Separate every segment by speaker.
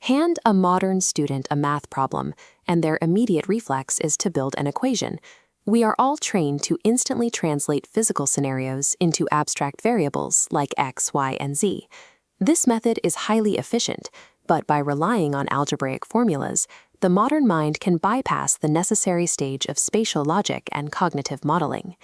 Speaker 1: Hand a modern student a math problem, and their immediate reflex is to build an equation. We are all trained to instantly translate physical scenarios into abstract variables like x, y, and z. This method is highly efficient, but by relying on algebraic formulas, the modern mind can bypass the necessary stage of spatial logic and cognitive modeling.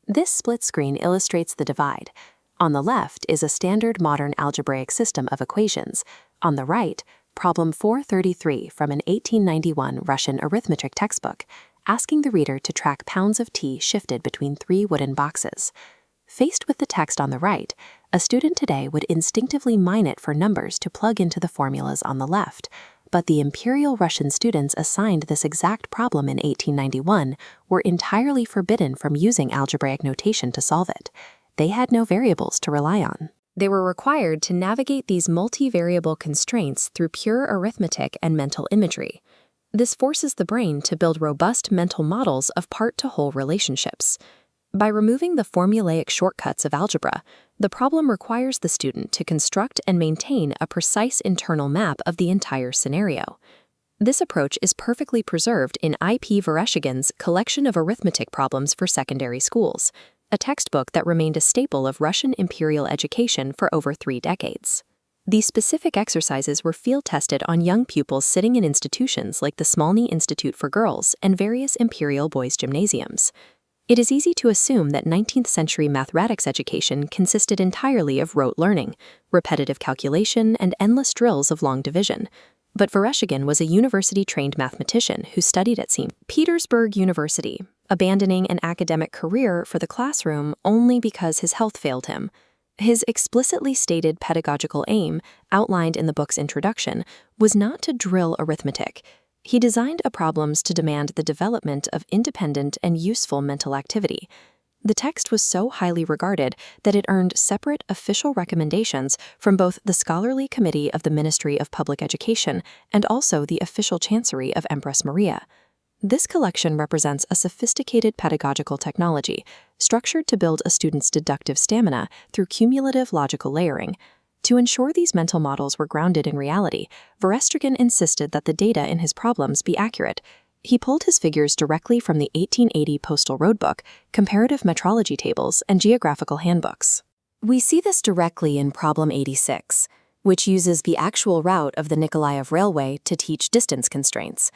Speaker 1: This split screen illustrates the divide. On the left is a standard modern algebraic system of equations. On the right, Problem 433 from an 1891 Russian arithmetic textbook, asking the reader to track pounds of tea shifted between 3 wooden boxes. Faced with the text on the right, a student today would instinctively mine it for numbers to plug into the formulas on the left, but the Imperial Russian students assigned this exact problem in 1891 were entirely forbidden from using algebraic notation to solve it. They had no variables to rely on. They were required to navigate these multivariable constraints through pure arithmetic and mental imagery. This forces the brain to build robust mental models of part-to-whole relationships. By removing the formulaic shortcuts of algebra, the problem requires the student to construct and maintain a precise internal map of the entire scenario. This approach is perfectly preserved in I.P. Vereshchagin's Collection of Arithmetic Problems for Secondary Schools, a textbook that remained a staple of Russian imperial education for over 3 decades. These specific exercises were field-tested on young pupils sitting in institutions like the Smolny Institute for Girls and various imperial boys' gymnasiums. It is easy to assume that 19th-century mathematics education consisted entirely of rote learning, repetitive calculation, and endless drills of long division. But Vereshchagin was a university-trained mathematician who studied at St. Petersburg University, abandoning an academic career for the classroom only because his health failed him. His explicitly stated pedagogical aim, outlined in the book's introduction, was not to drill arithmetic. He designed problems to demand the development of independent and useful mental activity. The text was so highly regarded that it earned separate official recommendations from both the Scholarly Committee of the Ministry of Public Education and also the official chancery of Empress Maria. This collection represents a sophisticated pedagogical technology, structured to build a student's deductive stamina through cumulative logical layering. To ensure these mental models were grounded in reality, Vereshchagin insisted that the data in his problems be accurate. He pulled his figures directly from the 1880 Postal Road Book, comparative metrology tables, and geographical handbooks. We see this directly in Problem 86, which uses the actual route of the Nikolaev Railway to teach distance constraints.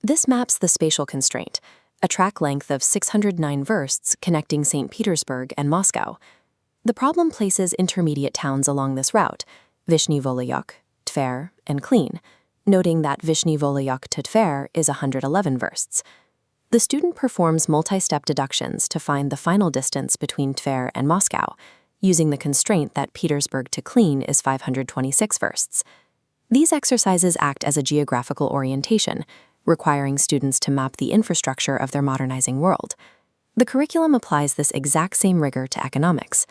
Speaker 1: This maps the spatial constraint, a track length of 609 versts connecting St. Petersburg and Moscow. The problem places intermediate towns along this route, Vyshny Volyok, Tver, and Klin, noting that Vyshny Volyok to Tver is 111 versts. The student performs multi-step deductions to find the final distance between Tver and Moscow, using the constraint that Petersburg to Klin is 526 versts. These exercises act as a geographical orientation, requiring students to map the infrastructure of their modernizing world. The curriculum applies this exact same rigor to economics.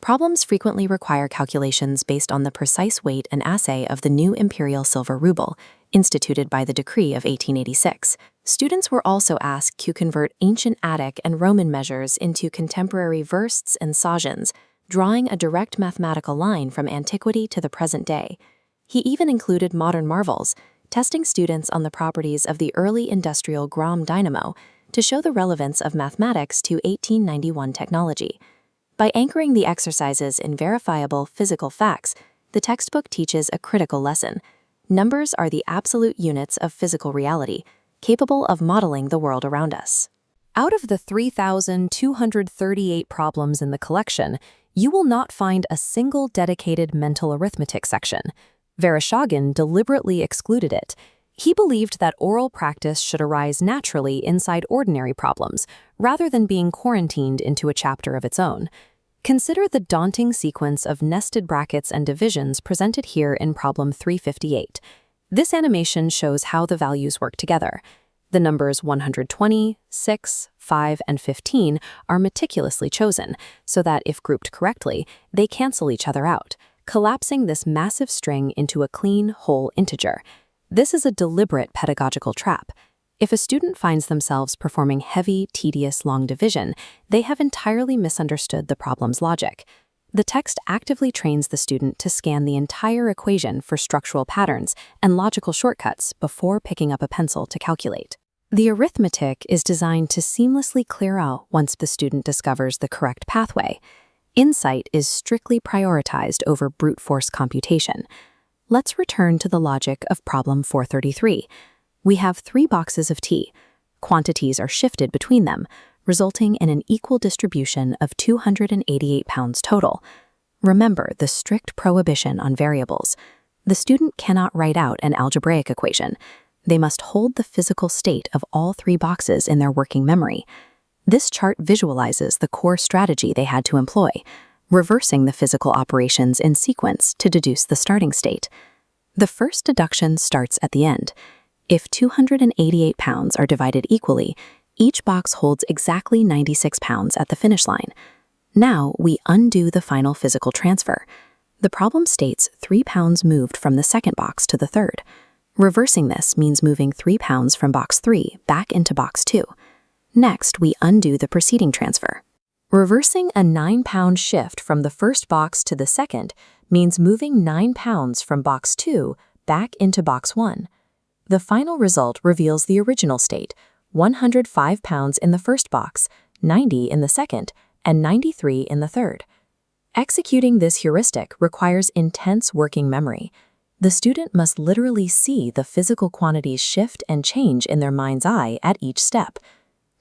Speaker 1: Problems frequently require calculations based on the precise weight and assay of the new imperial silver ruble, instituted by the decree of 1886. Students were also asked to convert ancient Attic and Roman measures into contemporary versts and sajans, drawing a direct mathematical line from antiquity to the present day. He even included modern marvels, testing students on the properties of the early industrial Gram dynamo to show the relevance of mathematics to 1891 technology. By anchoring the exercises in verifiable physical facts, the textbook teaches a critical lesson. Numbers are the absolute units of physical reality, capable of modeling the world around us. Out of the 3,238 problems in the collection, you will not find a single dedicated mental arithmetic section. Vereshchagin deliberately excluded it. He believed that oral practice should arise naturally inside ordinary problems, rather than being quarantined into a chapter of its own. Consider the daunting sequence of nested brackets and divisions presented here in Problem 358. This animation shows how the values work together. The numbers 120, 6, 5, and 15 are meticulously chosen, so that if grouped correctly, they cancel each other out, collapsing this massive string into a clean, whole integer. This is a deliberate pedagogical trap. If a student finds themselves performing heavy, tedious long division, they have entirely misunderstood the problem's logic. The text actively trains the student to scan the entire equation for structural patterns and logical shortcuts before picking up a pencil to calculate. The arithmetic is designed to seamlessly clear out once the student discovers the correct pathway. Insight is strictly prioritized over brute force computation. Let's return to the logic of problem 433. We have 3 boxes of tea. Quantities are shifted between them, resulting in an equal distribution of 288 pounds total. Remember the strict prohibition on variables. The student cannot write out an algebraic equation. They must hold the physical state of all 3 boxes in their working memory. This chart visualizes the core strategy they had to employ, reversing the physical operations in sequence to deduce the starting state. The first deduction starts at the end. If 288 pounds are divided equally, each box holds exactly 96 pounds at the finish line. Now we undo the final physical transfer. The problem states 3 pounds moved from the second box to the third. Reversing this means moving 3 pounds from box 3 back into box 2. Next, we undo the preceding transfer. Reversing a 9-pound shift from the first box to the second means moving 9 pounds from box 2 back into box 1. The final result reveals the original state, 105 pounds in the first box, 90 in the second, and 93 in the third. Executing this heuristic requires intense working memory. The student must literally see the physical quantities shift and change in their mind's eye at each step.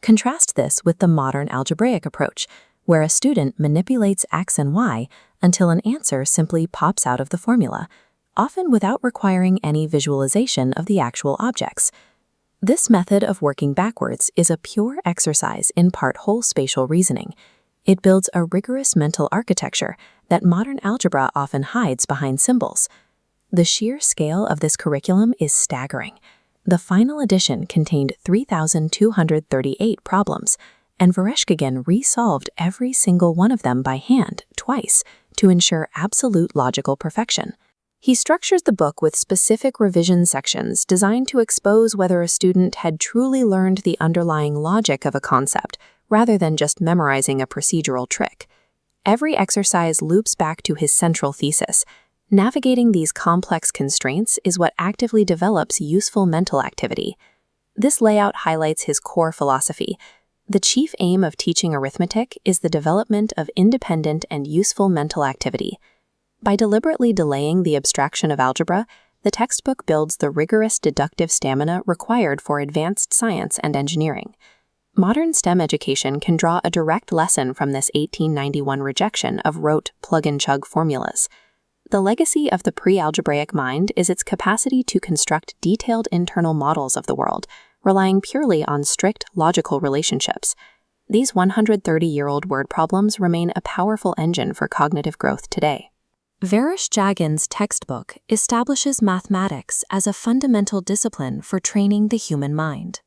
Speaker 1: Contrast this with the modern algebraic approach, where a student manipulates x and y until an answer simply pops out of the formula, often without requiring any visualization of the actual objects. This method of working backwards is a pure exercise in part-whole spatial reasoning. It builds a rigorous mental architecture that modern algebra often hides behind symbols. The sheer scale of this curriculum is staggering. The final edition contained 3,238 problems, and Vereshchagin resolved every single one of them by hand twice to ensure absolute logical perfection. He structures the book with specific revision sections designed to expose whether a student had truly learned the underlying logic of a concept rather than just memorizing a procedural trick. Every exercise loops back to his central thesis. Navigating these complex constraints is what actively develops useful mental activity. This layout highlights his core philosophy. The chief aim of teaching arithmetic is the development of independent and useful mental activity. By deliberately delaying the abstraction of algebra, the textbook builds the rigorous deductive stamina required for advanced science and engineering. Modern STEM education can draw a direct lesson from this 1891 rejection of rote plug-and-chug formulas. The legacy of the Pre Algebraic Mind is its capacity to construct detailed internal models of the world, relying purely on strict logical relationships. These 130-year-old word problems remain a powerful engine for cognitive growth today. Vereshchagins' textbook establishes mathematics as a fundamental discipline for training the human mind.